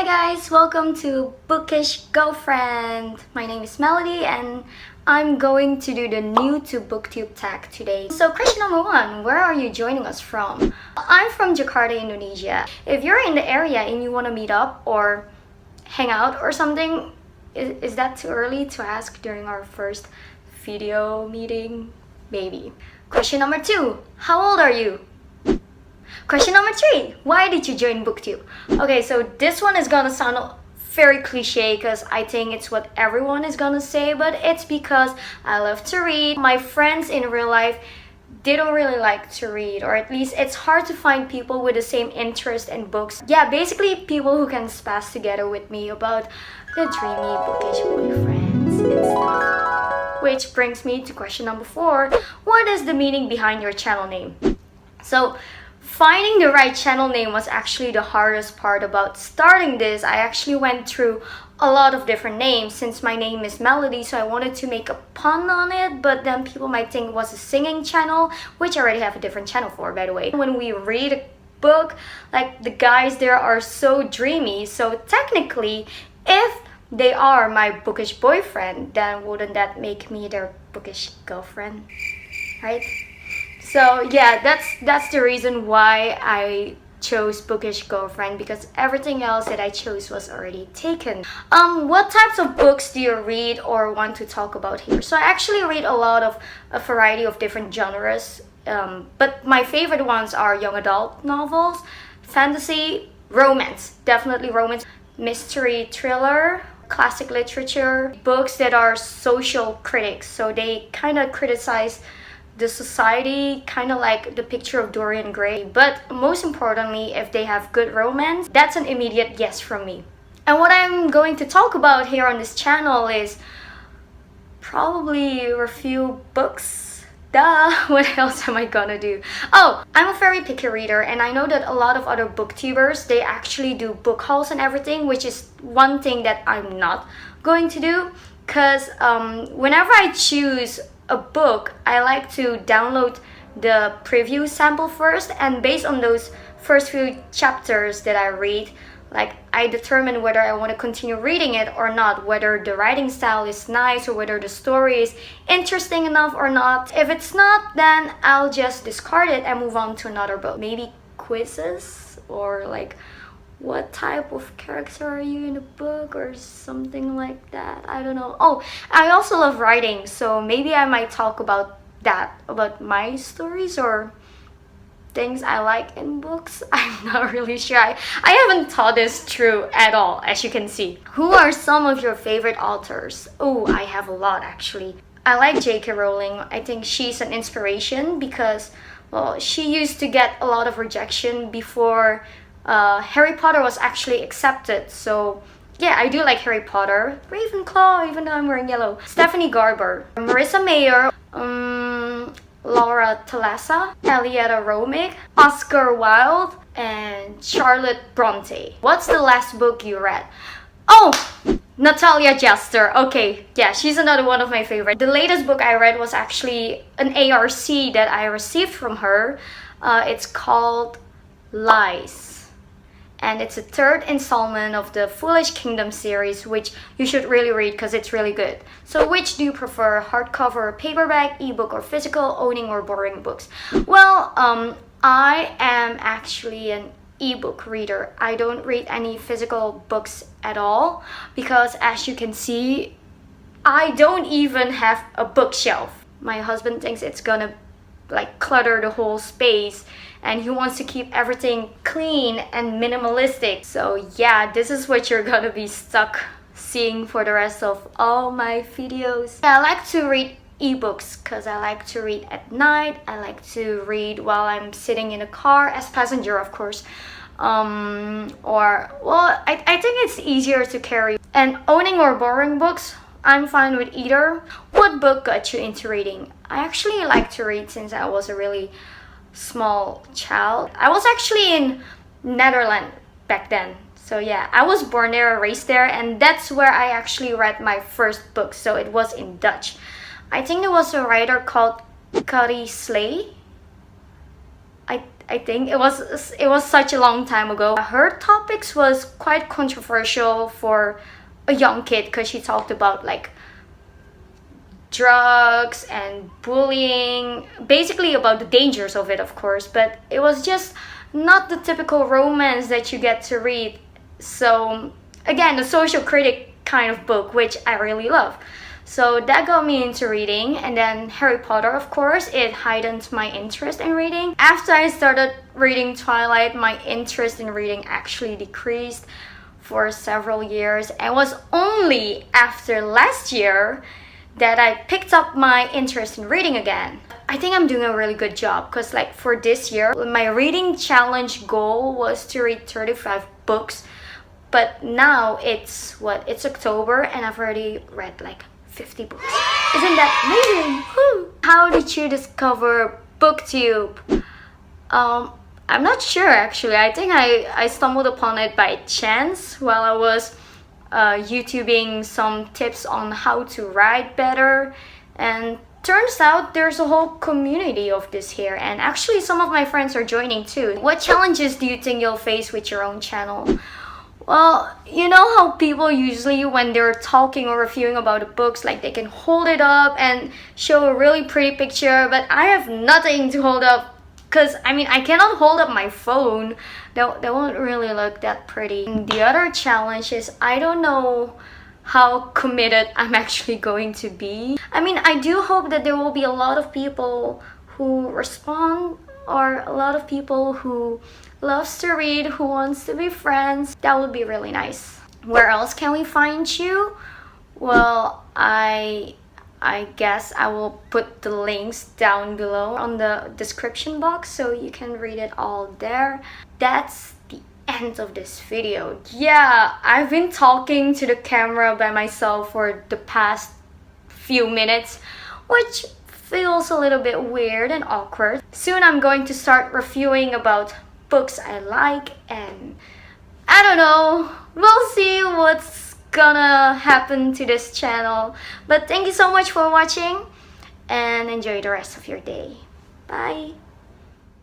Hi guys, welcome to Bookish Girlfriend. My name is Melody and I'm going to do the new to Booktube Tag today. So question number one, where are you joining us from? I'm from Jakarta, Indonesia. If you're in the area and you want to meet up or hang out or something, is that too early to ask during our first video meeting? Maybe. Question number two, how old are you? Question number three, why did you join Booktube? Okay, so this one is gonna sound very cliche because I think it's what everyone is gonna say, but it's because I love to read. My friends in real life, they don't really like to read, or at least it's hard to find people with the same interest in books. Yeah, basically people who can spazz together with me about the dreamy bookish boyfriends and stuff. Which brings me to question number four, what is the meaning behind your channel name? So, finding the right channel name was actually the hardest part about starting this. I actually went through a lot of different names since my name is Melody, so I wanted to make a pun on it, but then people might think it was a singing channel, which I already have a different channel for, by the way. When we read a book, like the guys there are so dreamy, so technically if they are my bookish boyfriend, then wouldn't that make me their bookish girlfriend, right? So yeah, that's the reason why I chose Bookish Girlfriend, because everything else that I chose was already taken. What types of books do you read or want to talk about here? So I actually read a variety of different genres, but my favorite ones are young adult novels, fantasy, romance, definitely romance, mystery, thriller, classic literature, books that are social critics, so they kind of criticize the society, kind of like The Picture of Dorian Gray. But most importantly, if they have good romance, that's an immediate yes from me. And what I'm going to talk about here on this channel is probably review books. Duh, what else am I gonna do? Oh, I'm a very picky reader, and I know that a lot of other booktubers, they actually do book hauls and everything, which is one thing that I'm not going to do, because whenever I choose a book, I like to download the preview sample first, and based on those first few chapters that I read, like I determine whether I want to continue reading it or not, whether the writing style is nice or whether the story is interesting enough or not. If it's not, then I'll just discard it and move on to another book. Maybe quizzes or like what type of character are you in the book or something like that. I don't know. Oh, I also love writing, so maybe I might talk about that, about my stories or things I like in books. I'm not really sure. I haven't thought this through at all, as you can see. Who are some of your favorite authors? Oh, I have a lot actually. I like J.K. Rowling. I think she's an inspiration because, well, she used to get a lot of rejection before Harry Potter was actually accepted. So yeah, I do like Harry Potter. Ravenclaw, even though I'm wearing yellow. Stephanie Garber, Marissa Mayer, Laura Thalassa, Elietta Romick, Oscar Wilde, and Charlotte Bronte. What's the last book you read? Oh, Natalia Jester. Okay, yeah, she's another one of my favorites. The latest book I read was actually an ARC that I received from her. It's called Lies. And it's a third installment of the Foolish Kingdom series, which you should really read because it's really good. So which do you prefer, hardcover, paperback, ebook, or physical, owning or borrowing books? Well, I am actually an ebook reader. I don't read any physical books at all because, as you can see, I don't even have a bookshelf. My husband thinks it's gonna like clutter the whole space, and he wants to keep everything clean and minimalistic. So yeah, this is what you're gonna be stuck seeing for the rest of all my videos. Yeah, I like to read ebooks because I like to read at night. I like to read while I'm sitting in a car as passenger, of course. Or, well, I think it's easier to carry. And owning or borrowing books, I'm fine with either. What book got you into reading? I actually like to read since I was a really small child. I was actually in Netherlands back then. So yeah, I was born there, raised there, and that's where I actually read my first book. So it was in Dutch. I think there was a writer called Carrie Slay. I think it was such a long time ago. Her topics was quite controversial for a young kid because she talked about like drugs and bullying, basically about the dangers of it, of course, but it was just not the typical romance that you get to read. So again, a social critic kind of book, which I really love. So that got me into reading. And then Harry Potter, of course, it heightened my interest in reading. After I started reading Twilight, my interest in reading actually decreased for several years. And it was only after last year that I picked up my interest in reading again. I think I'm doing a really good job because like for this year, my reading challenge goal was to read 35 books. But now it's October and I've already read like 50 books. Isn't that amazing? Woo! How did you discover Booktube? I'm not sure actually. I think I stumbled upon it by chance while I was YouTubing some tips on how to write better, and turns out there's a whole community of this here, and actually some of my friends are joining too. What challenges do you think you'll face with your own channel? Well, you know how people usually when they're talking or reviewing about the books, like they can hold it up and show a really pretty picture, but I have nothing to hold up because I mean I cannot hold up my phone. That won't really look that pretty. And the other challenge is I don't know how committed I'm actually going to be. I mean, I do hope that there will be a lot of people who respond, or a lot of people who loves to read, who wants to be friends. That would be really nice. Where else can we find you? Well, I guess I will put the links down below on the description box so you can read it all there. That's the end of this video. Yeah, I've been talking to the camera by myself for the past few minutes, which feels a little bit weird and awkward. Soon I'm going to start reviewing about books I like, and I don't know, we'll see what's gonna happen to this channel. But thank you so much for watching and enjoy the rest of your day. Bye.